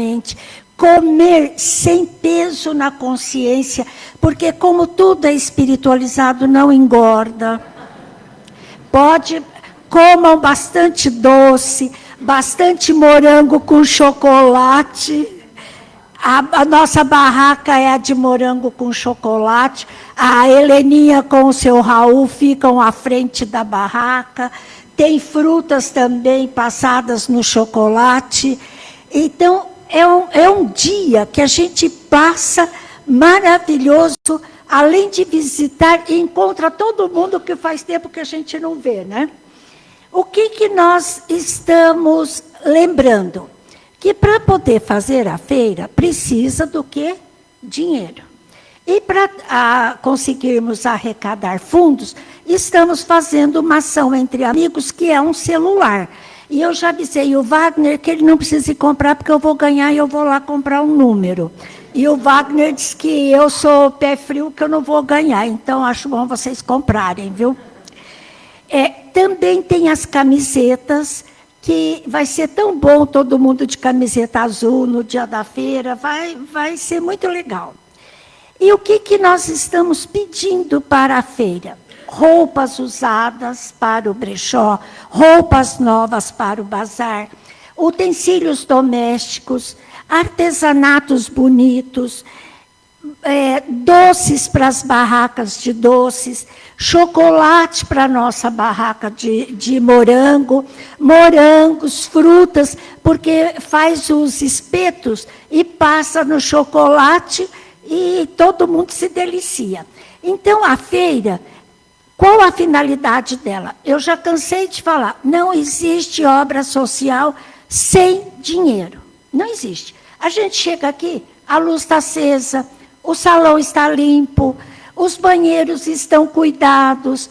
mente, comer sem peso na consciência, porque como tudo é espiritualizado, não engorda. Comam bastante doce, bastante morango com chocolate. A nossa barraca é a de morango com chocolate. A Heleninha com o seu Raul ficam à frente da barraca. Tem frutas também passadas no chocolate. Então, é um dia que a gente passa maravilhoso, além de visitar e encontra todo mundo que faz tempo que a gente não vê, né? O que nós estamos lembrando? Que para poder fazer a feira, precisa do quê? Dinheiro. E para conseguirmos arrecadar fundos, estamos fazendo uma ação entre amigos, que é um celular. E eu já avisei o Wagner que ele não precisa ir comprar, porque eu vou ganhar e eu vou lá comprar um número. E o Wagner disse que eu sou pé frio, que eu não vou ganhar. Então, acho bom vocês comprarem, viu? Também tem as camisetas, que vai ser tão bom todo mundo de camiseta azul no dia da feira, vai ser muito legal. E o que nós estamos pedindo para a feira? Roupas usadas para o brechó, roupas novas para o bazar, utensílios domésticos, artesanatos bonitos, doces para as barracas de doces, chocolate para a nossa barraca de morango, morangos, frutas, porque faz os espetos e passa no chocolate e todo mundo se delicia. Então, a feira, qual a finalidade dela? Eu já cansei de falar, não existe obra social sem dinheiro. Não existe. A gente chega aqui, a luz está acesa, o salão está limpo, os banheiros estão cuidados,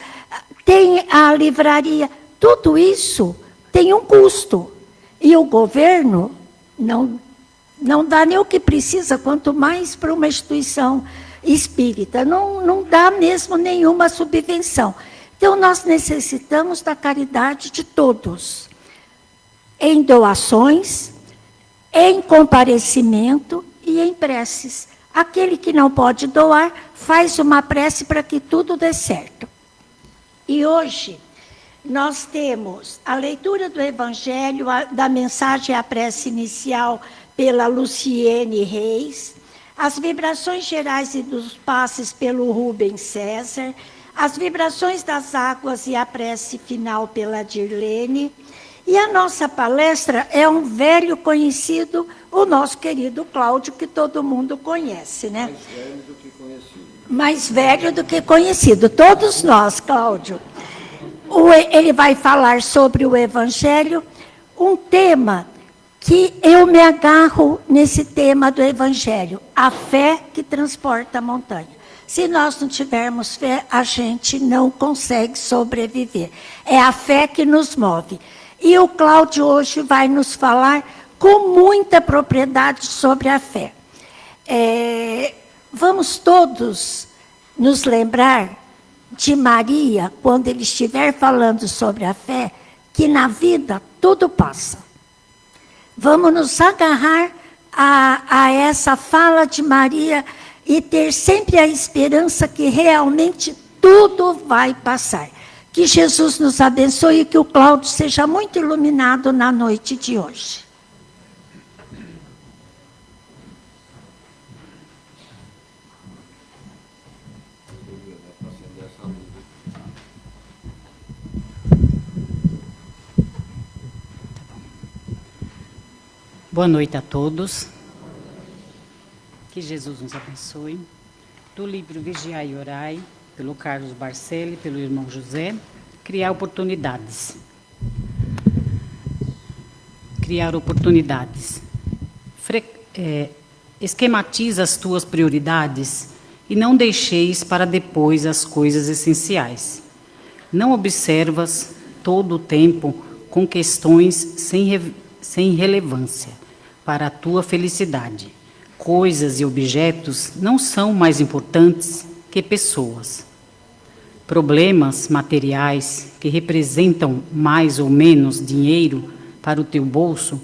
tem a livraria. Tudo isso tem um custo. E o governo não dá nem o que precisa, quanto mais para uma instituição espírita. Não dá mesmo nenhuma subvenção. Então, nós necessitamos da caridade de todos. Em doações, em comparecimento e em preces. Aquele que não pode doar, faz uma prece para que tudo dê certo. E hoje, nós temos a leitura do Evangelho, da mensagem à prece inicial pela Luciene Reis, as vibrações gerais e dos passes pelo Rubens César, as vibrações das águas e a prece final pela Dirlene. E a nossa palestra é um velho conhecido, o nosso querido Cláudio, que todo mundo conhece, né? Mais velho do que conhecido. Mais velho do que conhecido, todos nós, Cláudio. Ele vai falar sobre o Evangelho, um tema que eu me agarro nesse tema do Evangelho, a fé que transporta a montanha. Se nós não tivermos fé, a gente não consegue sobreviver. É a fé que nos move. E o Cláudio hoje vai nos falar com muita propriedade sobre a fé. Vamos todos nos lembrar de Maria, quando ele estiver falando sobre a fé, que na vida tudo passa. Vamos nos agarrar a essa fala de Maria e ter sempre a esperança que realmente tudo vai passar. Que Jesus nos abençoe e que o Cláudio seja muito iluminado na noite de hoje. Boa noite a todos. Que Jesus nos abençoe. Do livro Vigiai e Orai, pelo Carlos Barcelli, pelo irmão José, criar oportunidades. Criar oportunidades. Esquematiza as tuas prioridades e não deixeis para depois as coisas essenciais. Não observas todo o tempo com questões sem relevância para a tua felicidade. Coisas e objetos não são mais importantes que pessoas. Problemas materiais que representam mais ou menos dinheiro para o teu bolso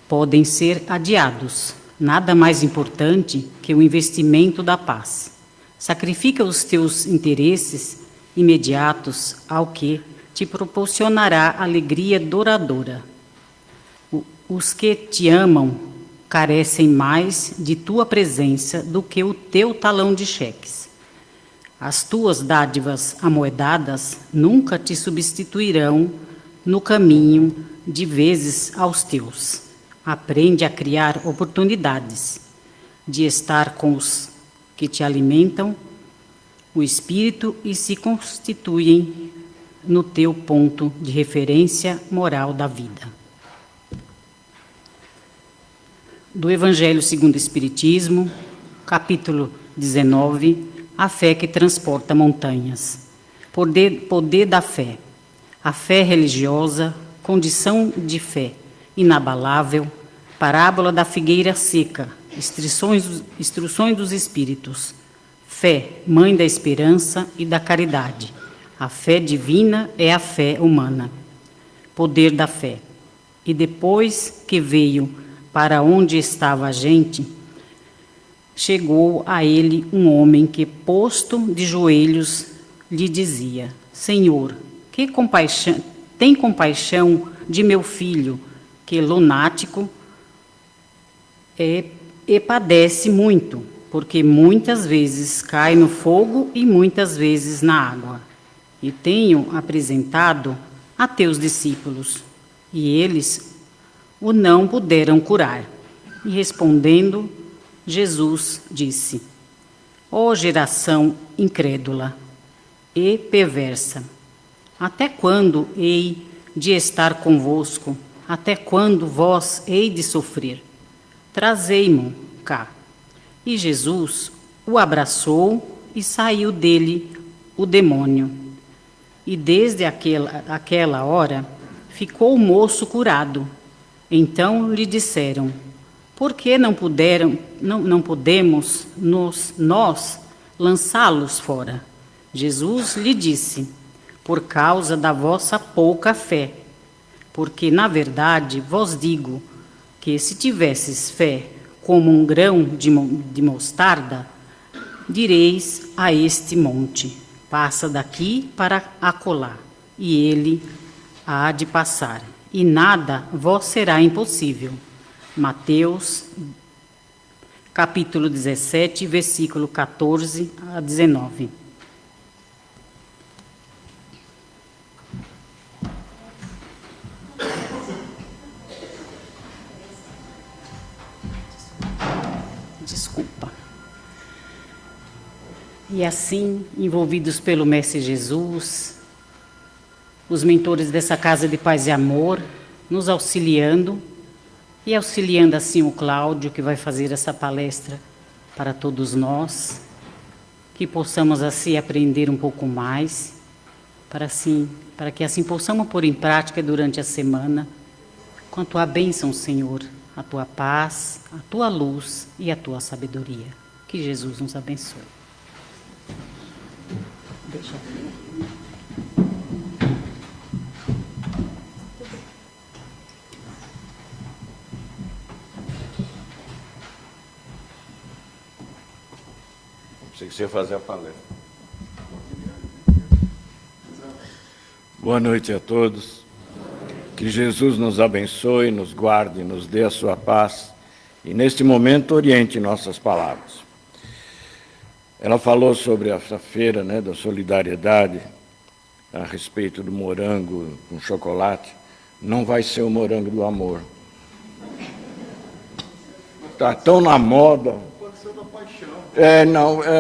podem ser adiados. Nada mais importante que o investimento da paz. Sacrifica os teus interesses imediatos ao que te proporcionará alegria duradoura. Os que te amam carecem mais de tua presença do que o teu talão de cheques. As tuas dádivas amoedadas nunca te substituirão no caminho de vezes aos teus. Aprende a criar oportunidades de estar com os que te alimentam o espírito e se constituem no teu ponto de referência moral da vida. Do Evangelho segundo o Espiritismo, capítulo 19, a fé que transporta montanhas. Poder da fé. A fé religiosa, condição de fé inabalável, parábola da figueira seca, instruções dos Espíritos. Fé, mãe da esperança e da caridade. A fé divina é a fé humana. Poder da fé. E depois que veio para onde estava a gente, chegou a ele um homem que, posto de joelhos, lhe dizia: Senhor, tem compaixão de meu filho, que lunático e padece muito, porque muitas vezes cai no fogo e muitas vezes na água. E tenho apresentado a teus discípulos, e eles o não puderam curar. E respondendo, Jesus disse: Ó geração incrédula e perversa, até quando hei de estar convosco? Até quando vós hei de sofrer? Trazei-mo cá. E Jesus o abraçou e saiu dele o demônio. E desde aquela hora ficou o moço curado. Então lhe disseram: Por que não podemos nós lançá-los fora? Jesus lhe disse: Por causa da vossa pouca fé. Porque, na verdade, vos digo que se tivesses fé como um grão de mostarda, direis a este monte: passa daqui para acolá, e ele há de passar, e nada vos será impossível. Mateus, capítulo 17, versículo 14 a 19. Desculpa. E assim, envolvidos pelo Mestre Jesus, os mentores dessa Casa de Paz e Amor, nos auxiliando, e auxiliando assim o Cláudio, que vai fazer essa palestra para todos nós, que possamos assim aprender um pouco mais, para que assim possamos pôr em prática durante a semana, quanto à bênção, Senhor, a tua paz, a tua luz e a tua sabedoria. Que Jesus nos abençoe. Deixa eu... Pensei que você ia fazer a palestra. Boa noite a todos. Que Jesus nos abençoe, nos guarde, nos dê a sua paz e, neste momento, oriente nossas palavras. Ela falou sobre essa feira, né, da solidariedade, a respeito do morango com chocolate. Não vai ser o morango do amor. Está tão na moda. Pode ser da paixão.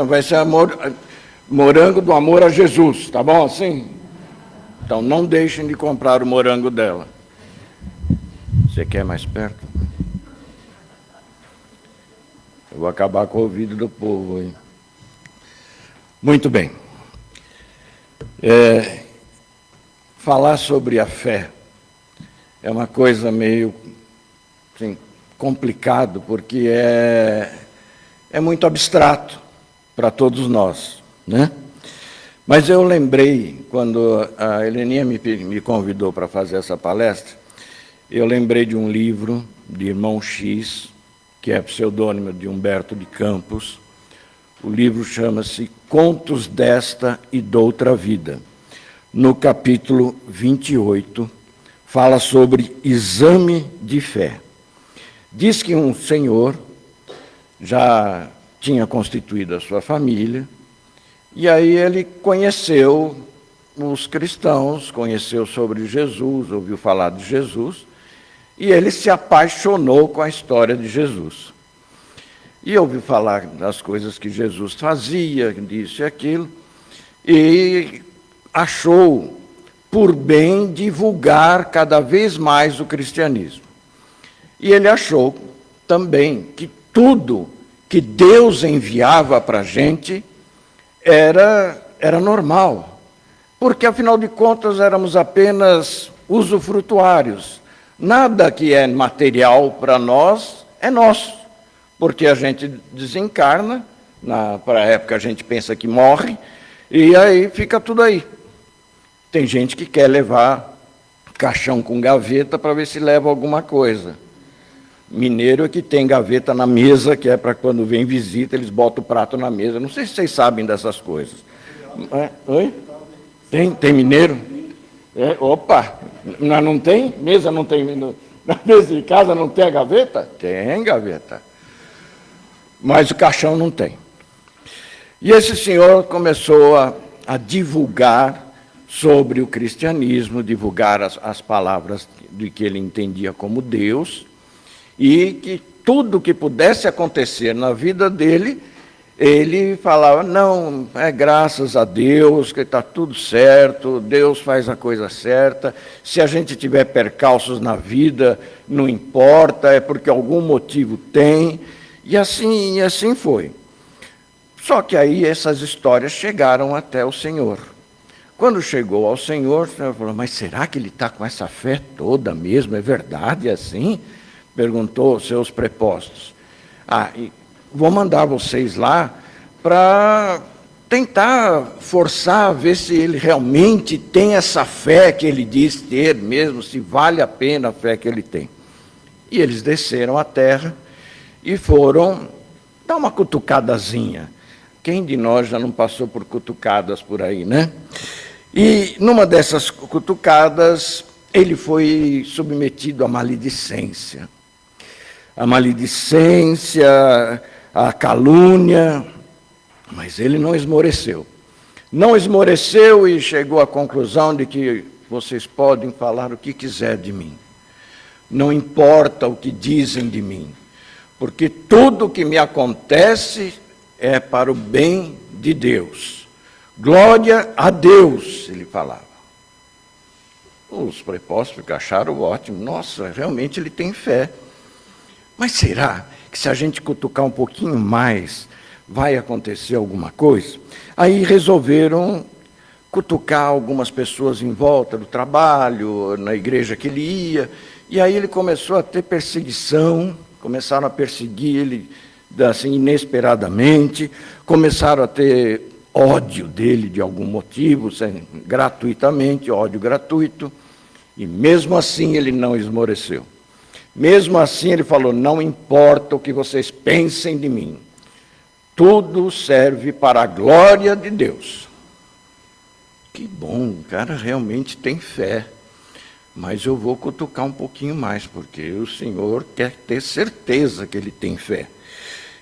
Vai ser morango do amor a Jesus, tá bom assim? Então não deixem de comprar o morango dela. Você quer mais perto? Eu vou acabar com o ouvido do povo aí. Muito bem. Falar sobre a fé é uma coisa meio assim, complicado, porque é muito abstrato para todos nós, né? Mas eu lembrei, quando a Heleninha me convidou para fazer essa palestra, eu lembrei de um livro de Irmão X, que é pseudônimo de Humberto de Campos. O livro chama-se Contos desta e d'Outra Vida. No capítulo 28, fala sobre exame de fé. Diz que um senhor já tinha constituído a sua família, e aí ele conheceu os cristãos, conheceu sobre Jesus, ouviu falar de Jesus, e ele se apaixonou com a história de Jesus. E ouviu falar das coisas que Jesus fazia, disso e aquilo, e achou por bem divulgar cada vez mais o cristianismo. E ele achou também que tudo que Deus enviava para a gente era normal, porque, afinal de contas, éramos apenas usufrutuários. Nada que é material para nós é nosso, porque a gente desencarna, para a época a gente pensa que morre, e aí fica tudo aí. Tem gente que quer levar caixão com gaveta para ver se leva alguma coisa. Mineiro é que tem gaveta na mesa, que é para quando vem visita, eles botam o prato na mesa. Não sei se vocês sabem dessas coisas. Oi? Tem mineiro? Opa, não tem? Mesa não tem? Na mesa de casa não tem a gaveta? Tem gaveta. Mas o caixão não tem. E esse senhor começou a divulgar sobre o cristianismo, divulgar as palavras de que ele entendia como Deus, e que tudo que pudesse acontecer na vida dele, ele falava, não, é graças a Deus que está tudo certo, Deus faz a coisa certa, se a gente tiver percalços na vida, não importa, é porque algum motivo tem, e assim foi. Só que aí essas histórias chegaram até o Senhor. Quando chegou ao Senhor, o Senhor falou, mas será que ele está com essa fé toda mesmo? É verdade assim? Perguntou os seus prepostos. Vou mandar vocês lá para tentar forçar, a ver se ele realmente tem essa fé que ele diz ter mesmo, se vale a pena a fé que ele tem. E eles desceram à terra e foram dar uma cutucadazinha. Quem de nós já não passou por cutucadas por aí, né? E numa dessas cutucadas, ele foi submetido à maledicência. A maledicência, a calúnia, mas ele não esmoreceu. Não esmoreceu e chegou à conclusão de que vocês podem falar o que quiser de mim. Não importa o que dizem de mim, porque tudo que me acontece é para o bem de Deus. Glória a Deus, ele falava. Os prepostos acharam ótimo. Nossa, realmente ele tem fé. Mas será que se a gente cutucar um pouquinho mais, vai acontecer alguma coisa? Aí resolveram cutucar algumas pessoas em volta do trabalho, na igreja que ele ia, e aí ele começou a ter perseguição, começaram a perseguir ele assim, inesperadamente, começaram a ter ódio dele de algum motivo, gratuitamente, ódio gratuito, e mesmo assim ele não esmoreceu. Mesmo assim ele falou, não importa o que vocês pensem de mim, tudo serve para a glória de Deus. Que bom, o cara realmente tem fé, mas eu vou cutucar um pouquinho mais, porque o Senhor quer ter certeza que ele tem fé.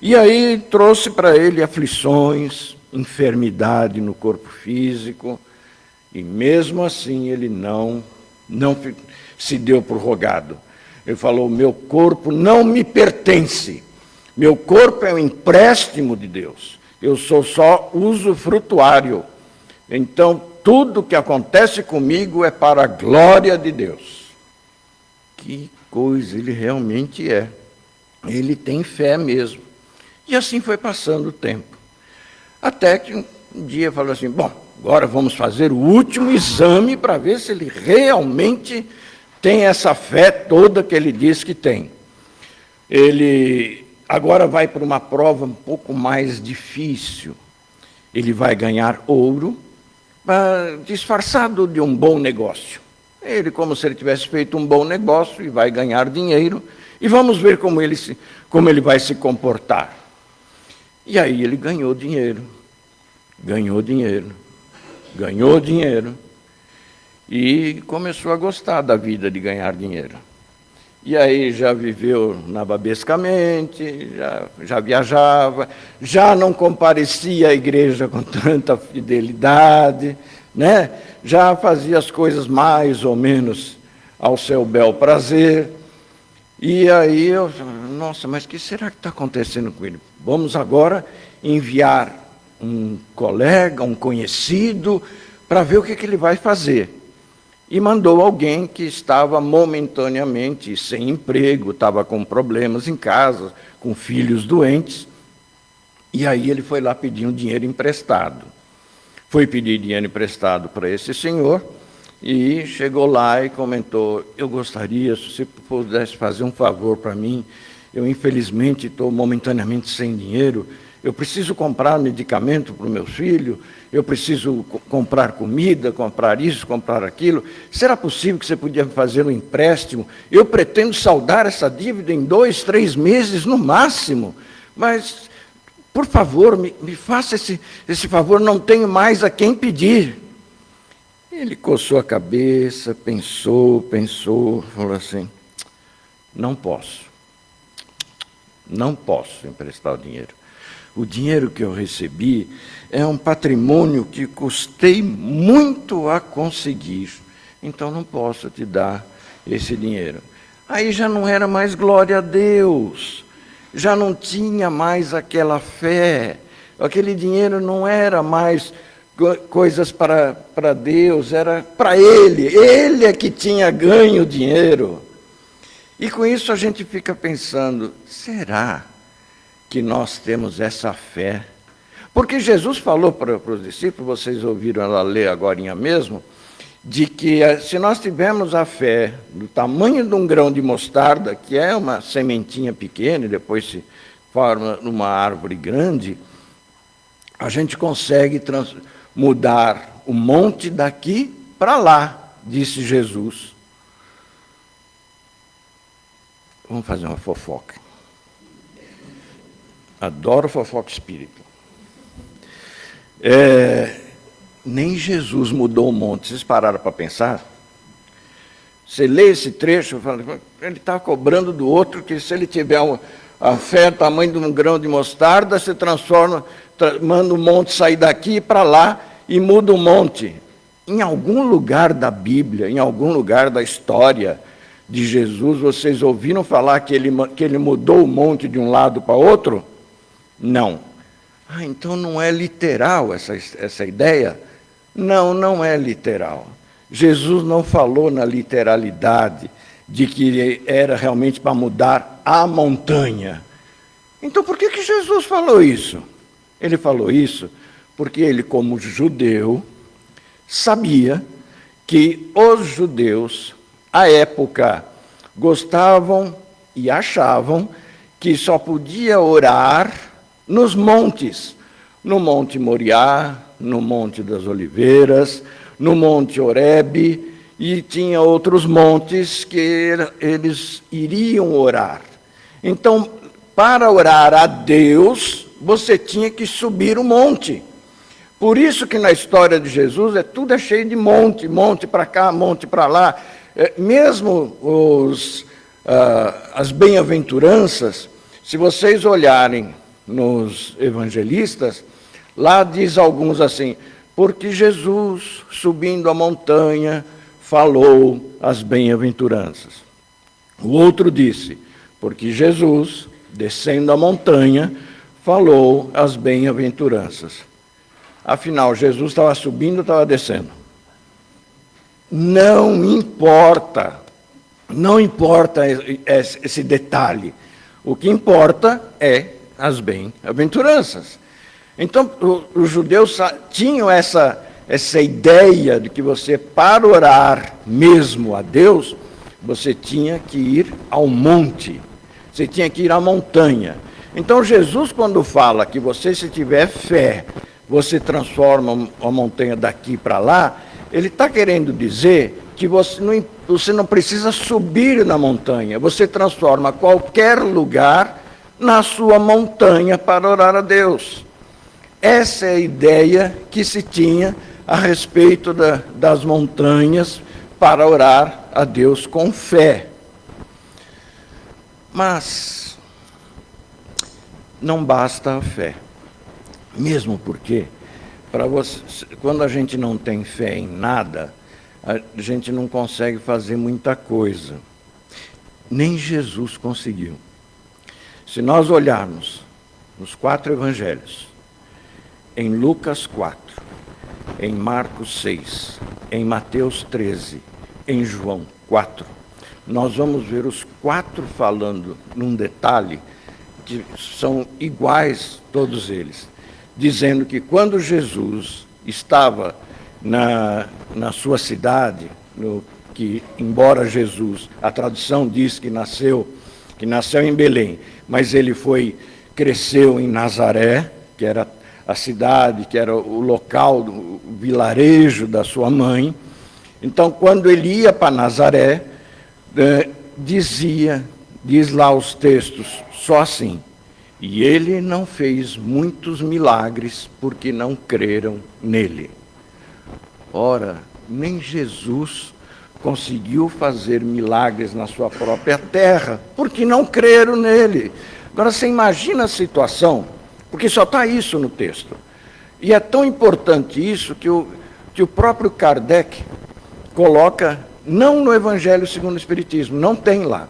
E aí trouxe para ele aflições, enfermidade no corpo físico, e mesmo assim ele não se deu por rogado. Ele falou, meu corpo não me pertence, meu corpo é um empréstimo de Deus, eu sou só usufrutuário, então tudo que acontece comigo é para a glória de Deus. Que coisa, ele realmente é, ele tem fé mesmo. E assim foi passando o tempo, até que um dia falou assim, bom, agora vamos fazer o último exame para ver se ele realmente tem essa fé toda que ele diz que tem. Ele agora vai para uma prova um pouco mais difícil. Ele vai ganhar ouro, disfarçado de um bom negócio. Ele, como se ele tivesse feito um bom negócio e vai ganhar dinheiro, e vamos ver como ele vai se comportar. E aí ele ganhou dinheiro, e começou a gostar da vida de ganhar dinheiro. E aí já viveu nababescamente, já viajava, já não comparecia à igreja com tanta fidelidade, né? Já fazia as coisas mais ou menos ao seu bel prazer. E aí nossa, mas o que será que está acontecendo com ele? Vamos agora enviar um colega, um conhecido, para ver o que ele vai fazer. E mandou alguém que estava momentaneamente sem emprego, estava com problemas em casa, com filhos doentes. E aí ele foi lá pedir um dinheiro emprestado. Foi pedir dinheiro emprestado para esse senhor e chegou lá e comentou: eu gostaria, se você pudesse fazer um favor para mim, eu infelizmente estou momentaneamente sem dinheiro, eu preciso comprar medicamento para o meu filho, eu preciso comprar comida, comprar isso, comprar aquilo. Será possível que você podia fazer um empréstimo? Eu pretendo saldar essa dívida em 2, 3 meses no máximo, mas, por favor, me faça esse favor, não tenho mais a quem pedir. Ele coçou a cabeça, pensou, falou assim: não posso emprestar o dinheiro. O dinheiro que eu recebi é um patrimônio que custei muito a conseguir, então não posso te dar esse dinheiro. Aí já não era mais glória a Deus, já não tinha mais aquela fé, aquele dinheiro não era mais coisas para Deus, era para ele é que tinha ganho o dinheiro. E com isso a gente fica pensando: será que nós temos essa fé? Porque Jesus falou para os discípulos, vocês ouviram ela ler agora mesmo, de que se nós tivermos a fé do tamanho de um grão de mostarda, que é uma sementinha pequena e depois se forma numa árvore grande, a gente consegue mudar o monte daqui para lá, disse Jesus. Vamos fazer uma fofoca. Adoro fofoca espírita. Nem Jesus mudou o monte. Vocês pararam para pensar? Você lê esse trecho, ele está cobrando do outro que se ele tiver a fé do tamanho de um grão de mostarda, se transforma, manda o monte sair daqui para lá e muda o monte. Em algum lugar da Bíblia, em algum lugar da história de Jesus, vocês ouviram falar que ele mudou o monte de um lado para outro? Não. Então não é literal essa ideia? Não, não é literal. Jesus não falou na literalidade de que era realmente para mudar a montanha. Então por que Jesus falou isso? Ele falou isso porque ele, como judeu, sabia que os judeus, à época, gostavam e achavam que só podia orar nos montes, no Monte Moriá, no Monte das Oliveiras, no Monte Horebe, e tinha outros montes que eles iriam orar. Então, para orar a Deus, você tinha que subir o monte. Por isso que na história de Jesus tudo é cheio de monte, monte para cá, monte para lá. Mesmo as bem-aventuranças, se vocês olharem nos evangelistas, lá diz alguns assim: porque Jesus, subindo a montanha, falou as bem-aventuranças. O outro disse: porque Jesus, descendo a montanha, falou as bem-aventuranças. Afinal, Jesus estava subindo ou estava descendo? Não importa esse detalhe. O que importa é as bem-aventuranças. Então, os judeus tinham essa ideia de que você, para orar mesmo a Deus, você tinha que ir ao monte, você tinha que ir à montanha. Então, Jesus, quando fala que você, se tiver fé, você transforma a montanha daqui para lá, ele está querendo dizer que você não precisa subir na montanha, você transforma qualquer lugar na sua montanha para orar a Deus. Essa é a ideia que se tinha a respeito das montanhas para orar a Deus com fé. Mas não basta a fé, mesmo porque quando a gente não tem fé em nada, a gente não consegue fazer muita coisa. Nem Jesus conseguiu. Se nós olharmos nos 4 evangelhos, em Lucas 4, em Marcos 6, em Mateus 13, em João 4, nós vamos ver os 4 falando num detalhe que são iguais todos eles, dizendo que quando Jesus estava na sua cidade, que embora Jesus, a tradição diz que nasceu em Belém, mas ele cresceu em Nazaré, que era a cidade, que era o local, o vilarejo da sua mãe. Então, quando ele ia para Nazaré, diz lá os textos, só assim, e ele não fez muitos milagres porque não creram nele. Ora, nem Jesus conseguiu fazer milagres na sua própria terra, porque não creram nele. Agora, você imagina a situação, porque só está isso no texto. E é tão importante isso que o próprio Kardec coloca, não no Evangelho segundo o Espiritismo, não tem lá,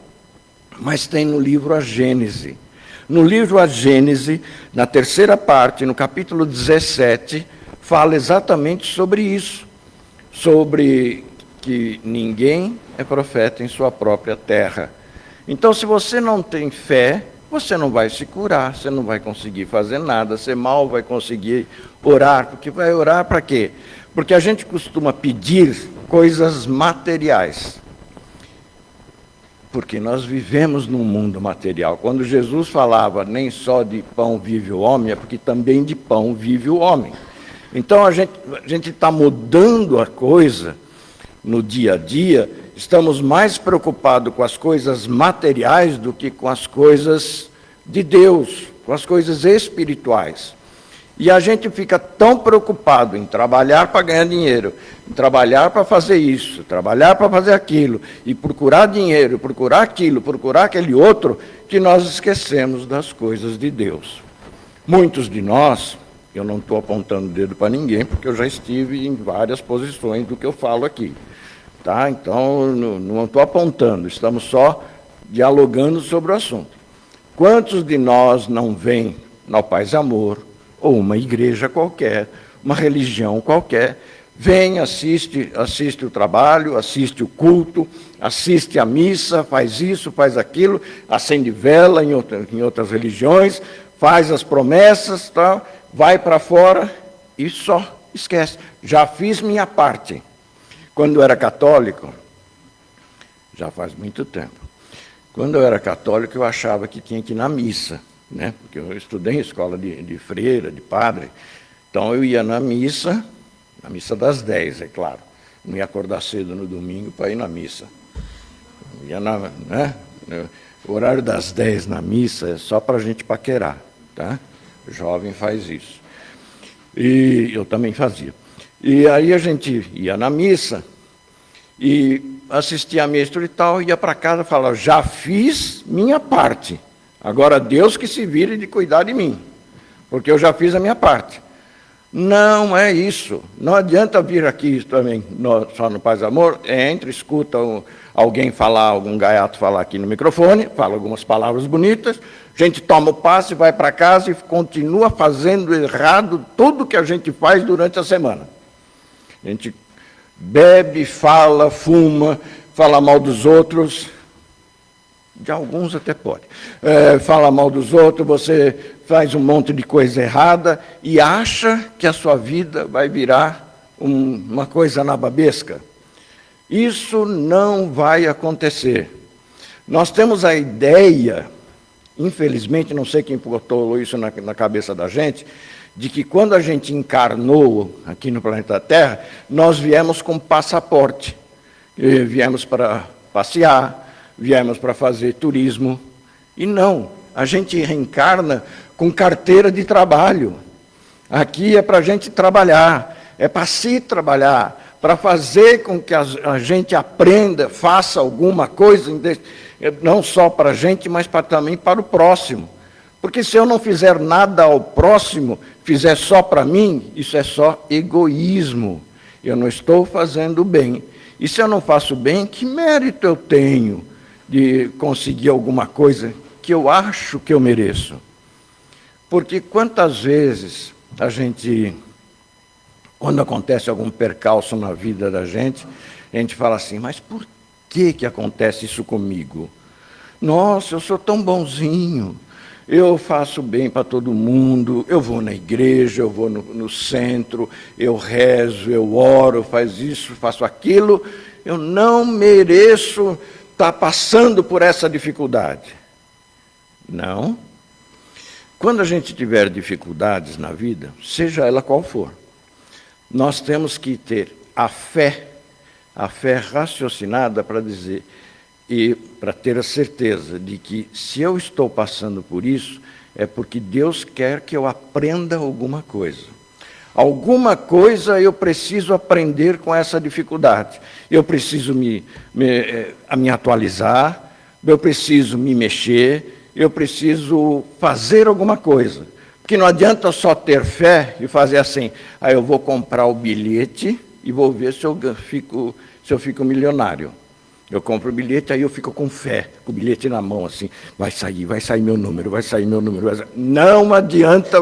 mas tem no livro A Gênese. No livro A Gênese, na 3ª parte, no capítulo 17, fala exatamente sobre isso, sobre que ninguém é profeta em sua própria terra. Então, se você não tem fé, você não vai se curar, você não vai conseguir fazer nada, você mal vai conseguir orar, porque vai orar para quê? Porque a gente costuma pedir coisas materiais, porque nós vivemos num mundo material. Quando Jesus falava, nem só de pão vive o homem, é porque também de pão vive o homem. Então, a gente está mudando a coisa no dia a dia, estamos mais preocupados com as coisas materiais do que com as coisas de Deus, com as coisas espirituais. E a gente fica tão preocupado em trabalhar para ganhar dinheiro, em trabalhar para fazer isso, trabalhar para fazer aquilo, e procurar dinheiro, procurar aquilo, procurar aquele outro, que nós esquecemos das coisas de Deus. Muitos de nós, eu não estou apontando o dedo para ninguém, porque eu já estive em várias posições do que eu falo aqui. Tá? Então, não estou apontando, estamos só dialogando sobre o assunto. Quantos de nós não vêm ao Paz e Amor, ou uma igreja qualquer, uma religião qualquer, vem, assiste o trabalho, assiste o culto, assiste a missa, faz isso, faz aquilo, acende vela em outras religiões, faz as promessas, tá? Vai para fora e só esquece. Já fiz minha parte. Quando eu era católico, já faz muito tempo, quando eu era católico eu achava que tinha que ir na missa, né? Porque eu estudei em escola de freira, de padre, então eu ia na missa das 10, é claro. Não ia acordar cedo no domingo para ir na missa. Ia né? O horário das 10 na missa é só para a gente paquerar, tá? O jovem faz isso. E eu também fazia. E aí a gente ia na missa e assistia a missa e tal, ia para casa e falava, já fiz minha parte, agora Deus que se vire de cuidar de mim, porque eu já fiz a minha parte. Não é isso. Não adianta vir aqui também, só no Paz e Amor, entra, escuta alguém falar, algum gaiato falar aqui no microfone, fala algumas palavras bonitas, a gente toma o passe, vai para casa e continua fazendo errado tudo que a gente faz durante a semana. A gente bebe, fala, fuma, fala mal dos outros, de alguns até pode. Fala mal dos outros, você faz um monte de coisa errada e acha que a sua vida vai virar uma coisa nababesca. Isso não vai acontecer. Nós temos a ideia, infelizmente, não sei quem botou isso na cabeça da gente, de que quando a gente encarnou aqui no planeta Terra, nós viemos com passaporte. Viemos para passear, viemos para fazer turismo. E não, a gente reencarna com carteira de trabalho. Aqui é para a gente trabalhar, é para se trabalhar, para fazer com que a gente aprenda, faça alguma coisa, não só para a gente, mas também para o próximo. Porque se eu não fizer nada ao próximo, fizer só para mim, isso é só egoísmo. Eu não estou fazendo bem. E se eu não faço bem, que mérito eu tenho de conseguir alguma coisa que eu acho que eu mereço? Porque quantas vezes a gente, quando acontece algum percalço na vida da gente, a gente fala assim, mas por que acontece isso comigo? Nossa, eu sou tão bonzinho, eu faço bem para todo mundo, eu vou na igreja, eu vou no centro, eu rezo, eu oro, faço isso, faço aquilo, eu não mereço estar passando por essa dificuldade. Não. Quando a gente tiver dificuldades na vida, seja ela qual for, nós temos que ter a fé raciocinada para dizer, e para ter a certeza de que se eu estou passando por isso, é porque Deus quer que eu aprenda alguma coisa. Alguma coisa eu preciso aprender com essa dificuldade. Eu preciso me atualizar, eu preciso me mexer, eu preciso fazer alguma coisa. Porque não adianta só ter fé e fazer assim, eu vou comprar o bilhete e vou ver se eu fico milionário. Eu compro o bilhete, aí eu fico com fé, com o bilhete na mão, assim, vai sair meu número, vai sair meu número. Não adianta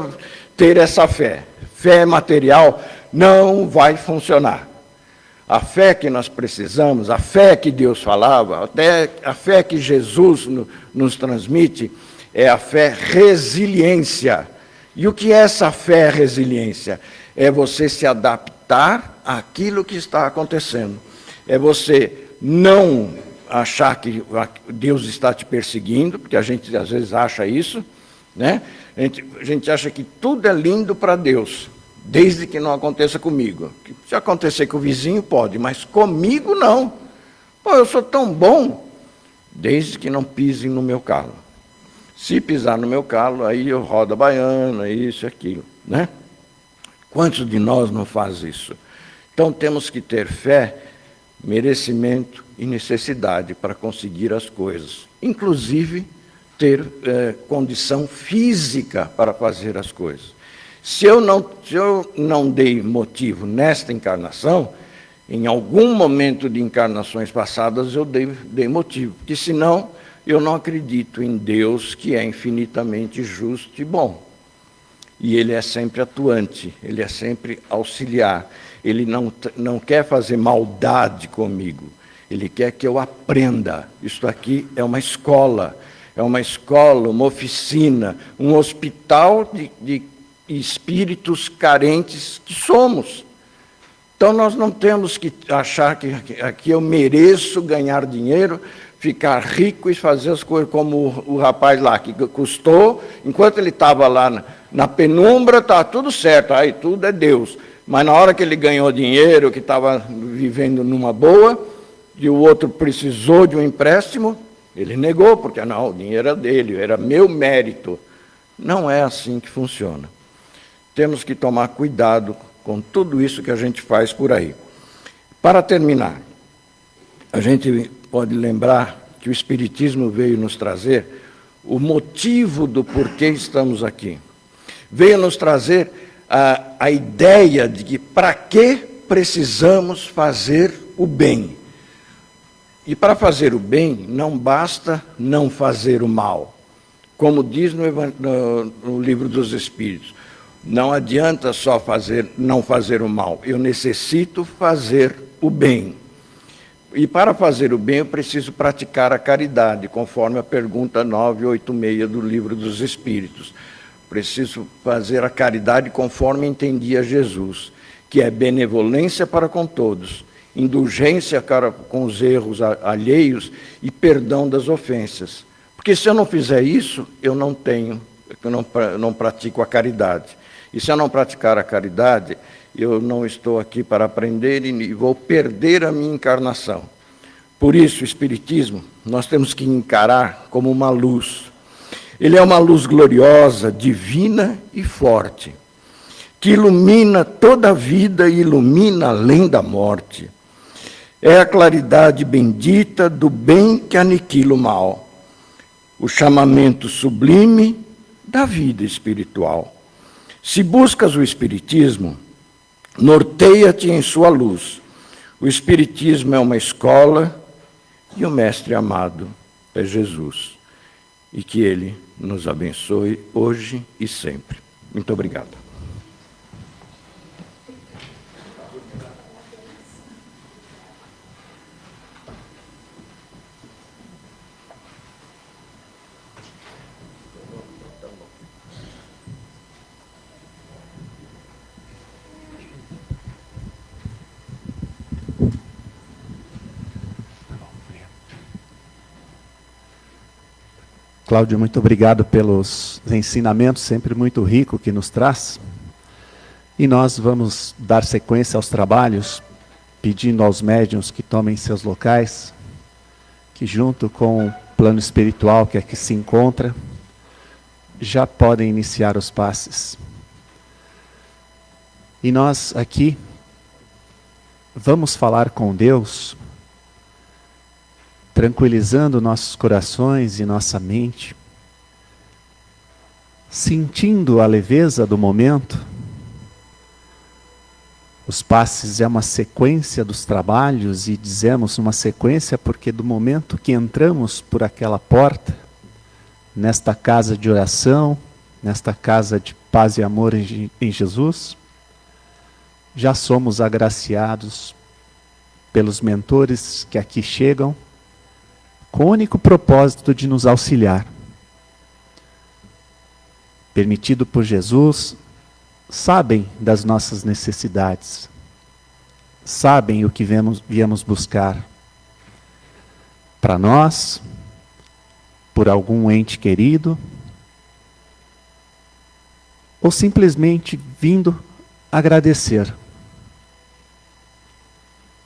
ter essa fé. Fé material não vai funcionar. A fé que nós precisamos, a fé que Deus falava, até a fé que Jesus nos transmite, é a fé resiliência. E o que é essa fé resiliência? É você se adaptar àquilo que está acontecendo. É você não achar que Deus está te perseguindo, porque a gente às vezes acha isso, né? A gente acha que tudo é lindo para Deus, desde que não aconteça comigo. Se acontecer com o vizinho, pode, mas comigo não. Pô, eu sou tão bom, desde que não pisem no meu calo. Se pisar no meu calo, aí eu rodo a baiana, isso e aquilo, né? Quantos de nós não faz isso? Então temos que ter fé, merecimento e necessidade para conseguir as coisas, inclusive ter condição física para fazer as coisas. Se eu não dei motivo nesta encarnação, em algum momento de encarnações passadas eu dei motivo, porque senão eu não acredito em Deus, que é infinitamente justo e bom. E Ele é sempre atuante, Ele é sempre auxiliar. Ele não quer fazer maldade comigo, Ele quer que eu aprenda. Isto aqui é uma escola, uma oficina, um hospital de espíritos carentes que somos. Então nós não temos que achar que aqui eu mereço ganhar dinheiro, ficar rico e fazer as coisas como o rapaz lá, que custou, enquanto ele estava lá na penumbra, está tudo certo, aí tudo é Deus. Mas na hora que ele ganhou dinheiro, que estava vivendo numa boa, e o outro precisou de um empréstimo, ele negou, porque não, o dinheiro era dele, era meu mérito. Não é assim que funciona. Temos que tomar cuidado com tudo isso que a gente faz por aí. Para terminar, a gente pode lembrar que o Espiritismo veio nos trazer o motivo do porquê estamos aqui. Veio nos trazer a ideia de que para que precisamos fazer o bem. E para fazer o bem, não basta não fazer o mal. Como diz no Livro dos Espíritos, não adianta só não fazer o mal, eu necessito fazer o bem. E para fazer o bem, eu preciso praticar a caridade, conforme a pergunta 986 do Livro dos Espíritos. Preciso fazer a caridade conforme entendia Jesus, que é benevolência para com todos, indulgência com os erros alheios e perdão das ofensas. Porque se eu não fizer isso, eu não pratico a caridade. E se eu não praticar a caridade, eu não estou aqui para aprender e vou perder a minha encarnação. Por isso, o Espiritismo, nós temos que encarar como uma luz. Ele é uma luz gloriosa, divina e forte, que ilumina toda a vida e ilumina além da morte. É a claridade bendita do bem que aniquila o mal, o chamamento sublime da vida espiritual. Se buscas o Espiritismo, norteia-te em sua luz. O Espiritismo é uma escola e o mestre amado é Jesus. E que Ele nos abençoe hoje e sempre. Muito obrigado. Cláudio, muito obrigado pelos ensinamentos, sempre muito rico que nos traz. E nós vamos dar sequência aos trabalhos, pedindo aos médiuns que tomem seus locais, que junto com o plano espiritual que aqui se encontra, já podem iniciar os passes. E nós aqui vamos falar com Deus, tranquilizando nossos corações e nossa mente, sentindo a leveza do momento. Os passes é uma sequência dos trabalhos, e dizemos uma sequência porque do momento que entramos por aquela porta, nesta casa de oração, nesta casa de paz e amor em Jesus, já somos agraciados pelos mentores que aqui chegam, com o único propósito de nos auxiliar. Permitido por Jesus, sabem das nossas necessidades, sabem o que viemos buscar para nós, por algum ente querido, ou simplesmente vindo agradecer.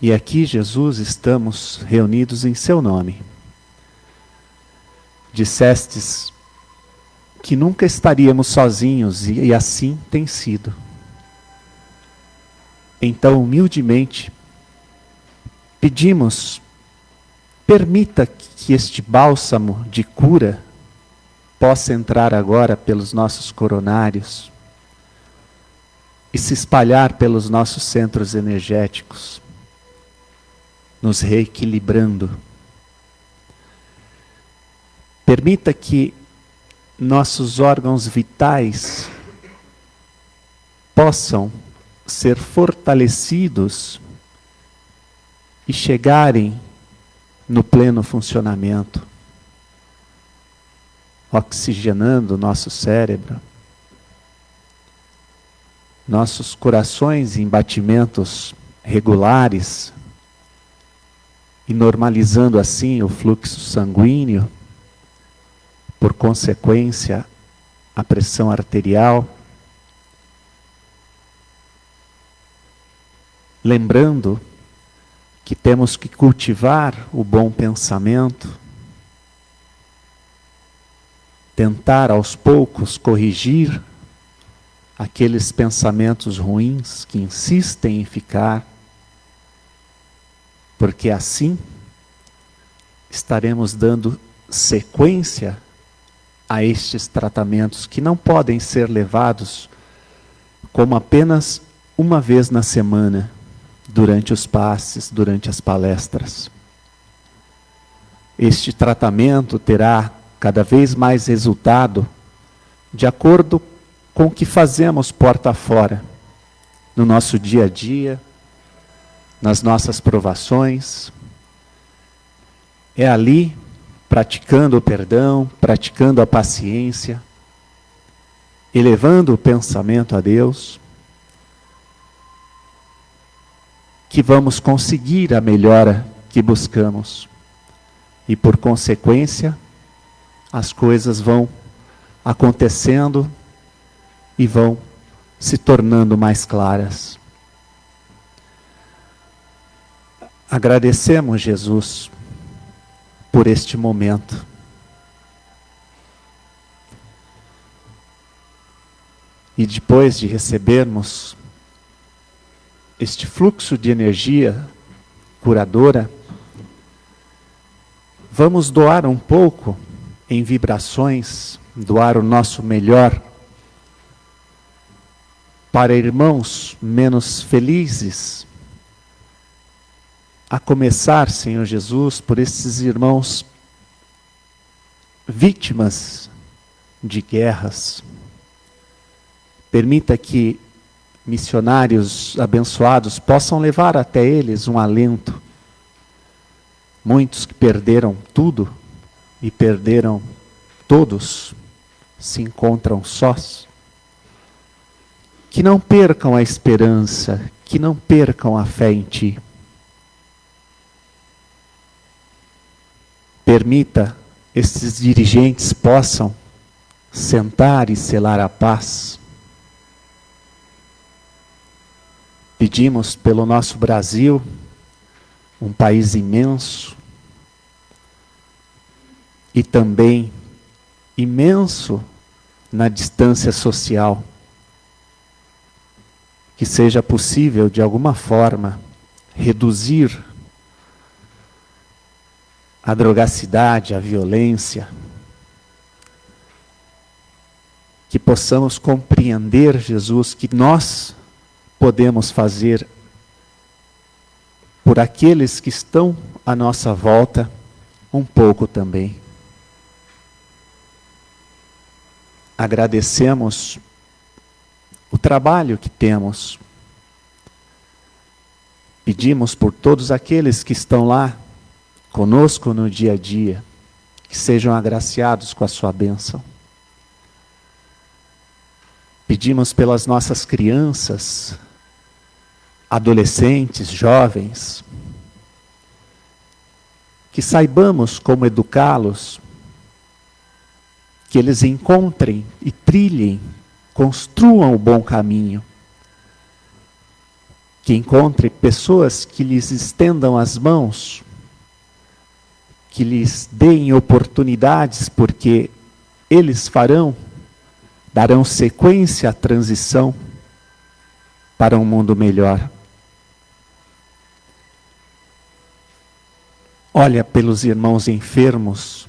E aqui, Jesus, estamos reunidos em seu nome. Dissestes que nunca estaríamos sozinhos, e assim tem sido. Então, humildemente, pedimos, permita que este bálsamo de cura possa entrar agora pelos nossos coronários e se espalhar pelos nossos centros energéticos, nos reequilibrando. Permita que nossos órgãos vitais possam ser fortalecidos e chegarem no pleno funcionamento, oxigenando nosso cérebro, nossos corações em batimentos regulares e normalizando assim o fluxo sanguíneo, por consequência, a pressão arterial. Lembrando que temos que cultivar o bom pensamento, tentar aos poucos corrigir aqueles pensamentos ruins que insistem em ficar, porque assim estaremos dando sequência a estes tratamentos que não podem ser levados como apenas uma vez na semana, durante os passes, durante as palestras. Este tratamento terá cada vez mais resultado de acordo com o que fazemos porta fora, no nosso dia a dia, nas nossas provações. É ali, praticando o perdão, praticando a paciência, elevando o pensamento a Deus, que vamos conseguir a melhora que buscamos. E por consequência, as coisas vão acontecendo e vão se tornando mais claras. Agradecemos, Jesus, por este momento. E depois de recebermos este fluxo de energia curadora, vamos doar um pouco em vibrações, doar o nosso melhor para irmãos menos felizes, a começar, Senhor Jesus, por esses irmãos vítimas de guerras. Permita que missionários abençoados possam levar até eles um alento. Muitos que perderam tudo e perderam todos se encontram sós. Que não percam a esperança, que não percam a fé em Ti. Permita esses dirigentes possam sentar e selar a paz. Pedimos pelo nosso Brasil, um país imenso e também imenso na distância social, que seja possível de alguma forma reduzir a drogacidade, a violência, que possamos compreender, Jesus, que nós podemos fazer por aqueles que estão à nossa volta um pouco também. Agradecemos o trabalho que temos. Pedimos por todos aqueles que estão lá conosco no dia a dia, que sejam agraciados com a sua bênção. Pedimos pelas nossas crianças, adolescentes, jovens, que saibamos como educá-los, que eles encontrem e trilhem, construam o bom caminho, que encontrem pessoas que lhes estendam as mãos, que lhes deem oportunidades, porque eles darão sequência à transição para um mundo melhor. Olha pelos irmãos enfermos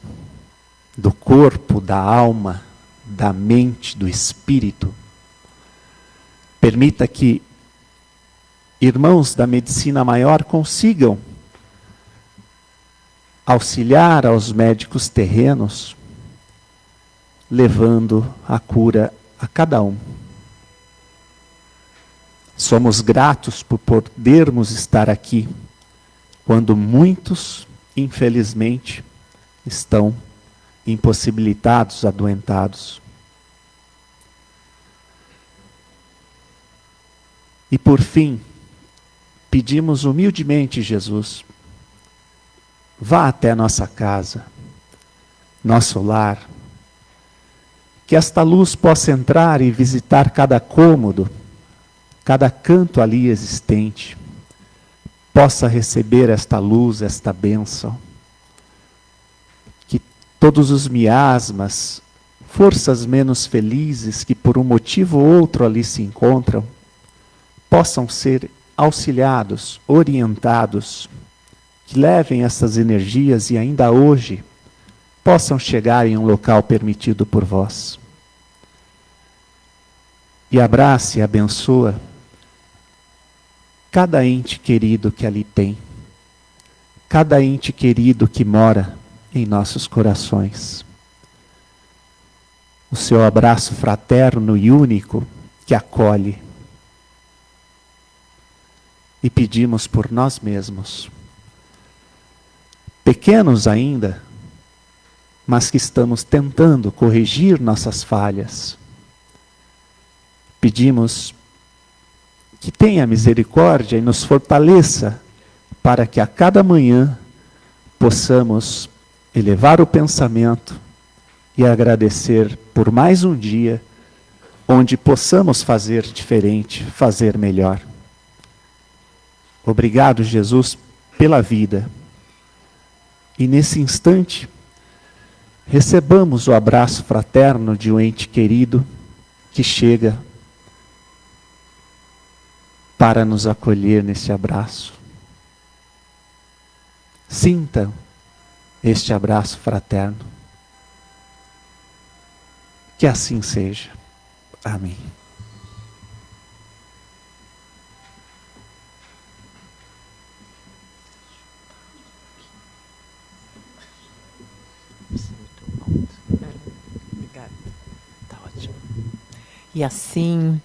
do corpo, da alma, da mente, do espírito. Permita que irmãos da medicina maior consigam auxiliar aos médicos terrenos, levando a cura a cada um. Somos gratos por podermos estar aqui, quando muitos, infelizmente, estão impossibilitados, adoentados. E por fim, pedimos humildemente, Jesus, vá até nossa casa, nosso lar, que esta luz possa entrar e visitar cada cômodo, cada canto ali existente, possa receber esta luz, esta bênção. Que todos os miasmas, forças menos felizes que por um motivo ou outro ali se encontram, possam ser auxiliados, orientados, que levem essas energias e ainda hoje possam chegar em um local permitido por vós. E abrace e abençoa cada ente querido que ali tem, cada ente querido que mora em nossos corações. O seu abraço fraterno e único que acolhe. E pedimos por nós mesmos, pequenos ainda, mas que estamos tentando corrigir nossas falhas. Pedimos que tenha misericórdia e nos fortaleça para que a cada manhã possamos elevar o pensamento e agradecer por mais um dia onde possamos fazer diferente, fazer melhor. Obrigado, Jesus, pela vida. E nesse instante, recebamos o abraço fraterno de um ente querido que chega para nos acolher nesse abraço. Sinta este abraço fraterno. Que assim seja. Amém. Obrigada. Tá ótimo. E assim,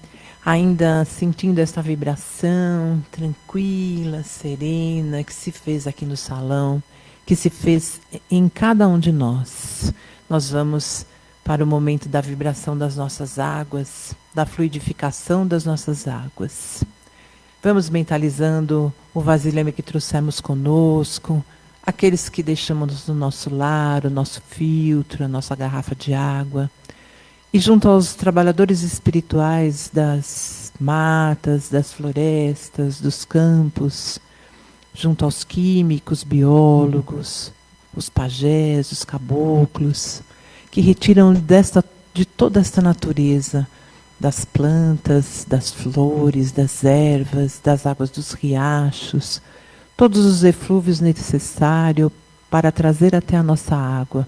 ainda sentindo essa vibração tranquila, serena, que se fez aqui no salão, que se fez em cada um de nós, nós vamos para o momento da vibração das nossas águas, da fluidificação das nossas águas. Vamos mentalizando o vasilhame que trouxemos conosco, aqueles que deixamos no nosso lar, o nosso filtro, a nossa garrafa de água. E junto aos trabalhadores espirituais das matas, das florestas, dos campos, junto aos químicos, biólogos, os pajés, os caboclos, que retiram de toda esta natureza, das plantas, das flores, das ervas, das águas dos riachos, todos os eflúvios necessários para trazer até a nossa água.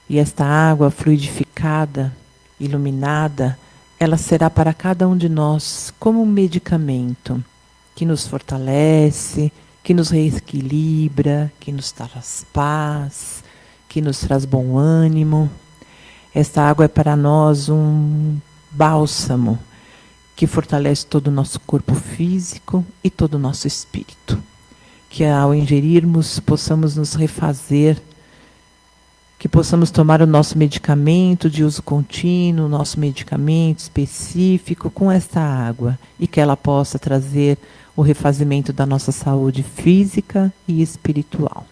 E esta água fluidificada, iluminada, ela será para cada um de nós como um medicamento que nos fortalece, que nos reequilibra, que nos traz paz, que nos traz bom ânimo. Esta água é para nós um bálsamo que fortalece todo o nosso corpo físico e todo o nosso espírito. Que ao ingerirmos possamos nos refazer, que possamos tomar o nosso medicamento de uso contínuo, o nosso medicamento específico com esta água e que ela possa trazer o refazimento da nossa saúde física e espiritual.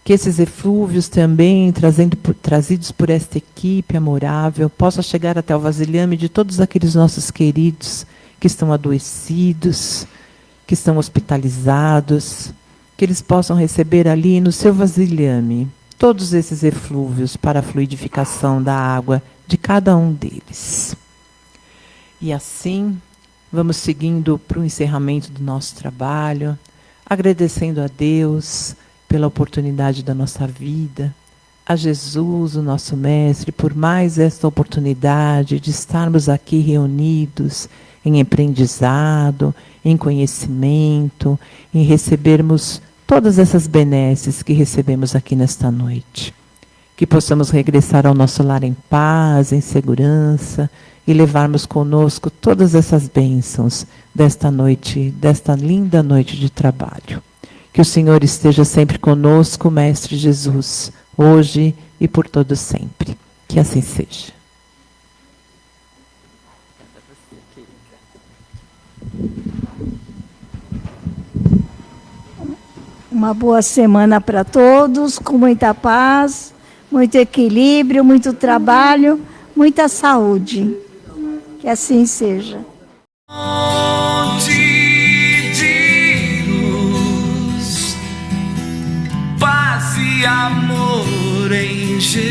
Que esses eflúvios também, trazidos por esta equipe amorável, possam chegar até o vasilhame de todos aqueles nossos queridos que estão adoecidos, que estão hospitalizados, que eles possam receber ali no seu vasilhame todos esses eflúvios para a fluidificação da água de cada um deles. E assim, vamos seguindo para o encerramento do nosso trabalho, agradecendo a Deus pela oportunidade da nossa vida, a Jesus, o nosso Mestre, por mais esta oportunidade de estarmos aqui reunidos em aprendizado, em conhecimento, em recebermos todas essas benesses que recebemos aqui nesta noite. Que possamos regressar ao nosso lar em paz, em segurança, e levarmos conosco todas essas bênçãos desta noite, desta linda noite de trabalho. Que o Senhor esteja sempre conosco, Mestre Jesus, hoje e por todo sempre. Que assim seja. Uma boa semana para todos, com muita paz, muito equilíbrio, muito trabalho, muita saúde. Que assim seja. Paz e amor em Jesus.